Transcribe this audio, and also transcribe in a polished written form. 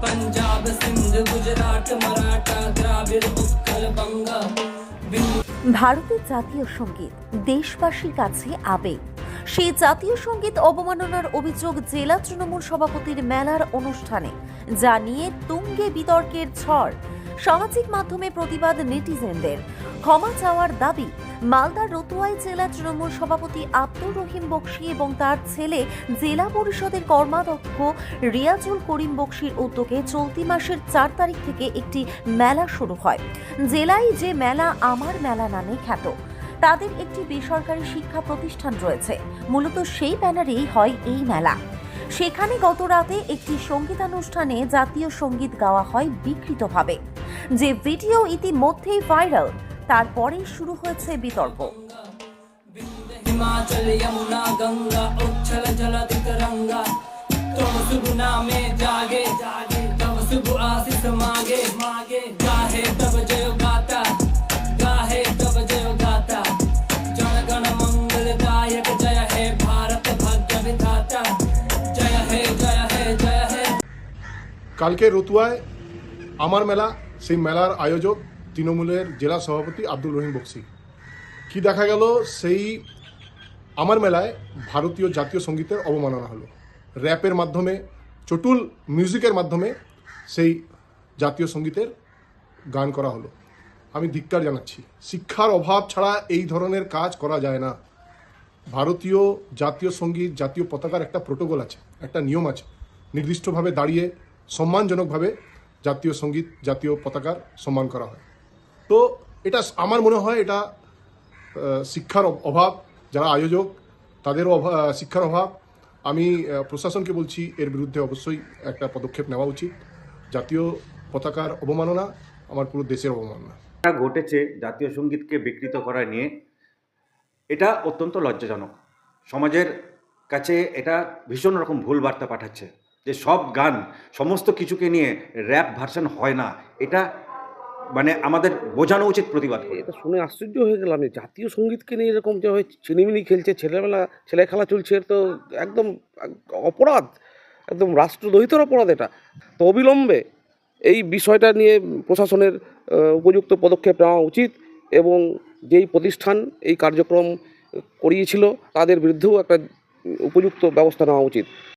पंजाब सिंध गुजरात मराठा द्राविड़ उत्कल बंगा। ভারতের জাতীয় সঙ্গীত দেশবাসীর কাছে আবেগ। সেই জাতীয় সঙ্গীত অবমাননার অভিযোগ জেলা তৃণমূল সভাপতির মেলার অনুষ্ঠানে, যা নিয়ে তুঙ্গে বিতর্কের ঝড়। সামাজিক মাধ্যমে প্রতিবাদ নেটিজেনদের, ক্ষমা চাওয়ার দাবি। মালদার রতুয়ায় জেলা তৃণমূল সভাপতি আব্দুর রহিম বক্সি এবং তার ছেলে জেলা পরিষদের কর্মাধ্যক্ষ রিয়াজুল করিম বক্সির উদ্যোগে চলতি মাসের 4 তারিখ থেকে একটি মেলা শুরু হয়। জেলায় যে মেলা আমার মেলা নামে খ্যাত, তাদের একটি বেসরকারি শিক্ষা প্রতিষ্ঠান রয়েছে। মূলত সেই ব্যানারেই হয় এই মেলা। সেখানে গত রাতে একটি সঙ্গীতানুষ্ঠানে জাতীয় সঙ্গীত গাওয়া হয় বিকৃতভাবে, যে ভিডিও ইতিমধ্যেই ভাইরাল। তারপরেই শুরু হয়েছে বিতর্ক। हिमाचल यमुना गंगा उच्छल जलधि तरंगा, तुम सुगुना में जागे जागे, तब शुभ आशीष मांगे मांगे। गाहे तब जय गाता, गाहे तब जय गाता, जन गण मंगलदायक जय हे भारत भाग्य विधाता, जय हे जय हे जय हे। কালকে রতুয়ায় আমার মেলা, সেই মেলার আয়োজক তৃণমূলের জেলা সভাপতি আব্দুর রহিম বক্সি। কি দেখা গেল, সেই আমার মেলায় ভারতীয় জাতীয় সঙ্গীতের অবমাননা হলো। র্যাপের মাধ্যমে, চটুল মিউজিকের মাধ্যমে সেই জাতীয় সঙ্গীতের গান করা হলো। আমি ধিক্কার জানাচ্ছি। শিক্ষার অভাব ছাড়া এই ধরনের কাজ করা যায় না। ভারতীয় জাতীয় সঙ্গীত, জাতীয় পতাকার একটা প্রোটোকল আছে, একটা নিয়ম আছে। নির্দিষ্টভাবে দাঁড়িয়ে সম্মানজনকভাবে জাতীয় সঙ্গীত, জাতীয় পতাকার সম্মান করা হয়। তো এটা আমার মনে হয় এটা শিক্ষার অভাব, যারা আয়োজক তাদেরও শিক্ষার অভাব। আমি প্রশাসনকে বলছি এর বিরুদ্ধে অবশ্যই একটা পদক্ষেপ নেওয়া উচিত। জাতীয় পতাকার অবমাননা আমার পুরো দেশের অবমাননা ঘটেছে জাতীয় সঙ্গীতকে বিকৃত করা নিয়ে। এটা অত্যন্ত লজ্জাজনক। সমাজের কাছে এটা ভীষণ রকম ভুল বার্তা পাঠাচ্ছে যে সব গান, সমস্ত কিছুকে নিয়ে র্যাপ ভার্সন হয় না। এটা মানে আমাদের বোঝানো উচিত, প্রতিবাদ করে। এটা শুনে আশ্চর্য হয়ে গেলাম যে জাতীয় সঙ্গীতকে নিয়ে এরকম যে ছিনিমিনি খেলছে, ছেলে খেলা চলছে, এটা তো একদম অপরাধ, একদম রাষ্ট্রদ্রোহিতার অপরাধ এটা। তো অবিলম্বে এই বিষয়টা নিয়ে প্রশাসনের উপযুক্ত পদক্ষেপ নেওয়া উচিত এবং যেই প্রতিষ্ঠান এই কার্যক্রম করিয়েছিল তাদের বিরুদ্ধেও একটা উপযুক্ত ব্যবস্থা নেওয়া উচিত।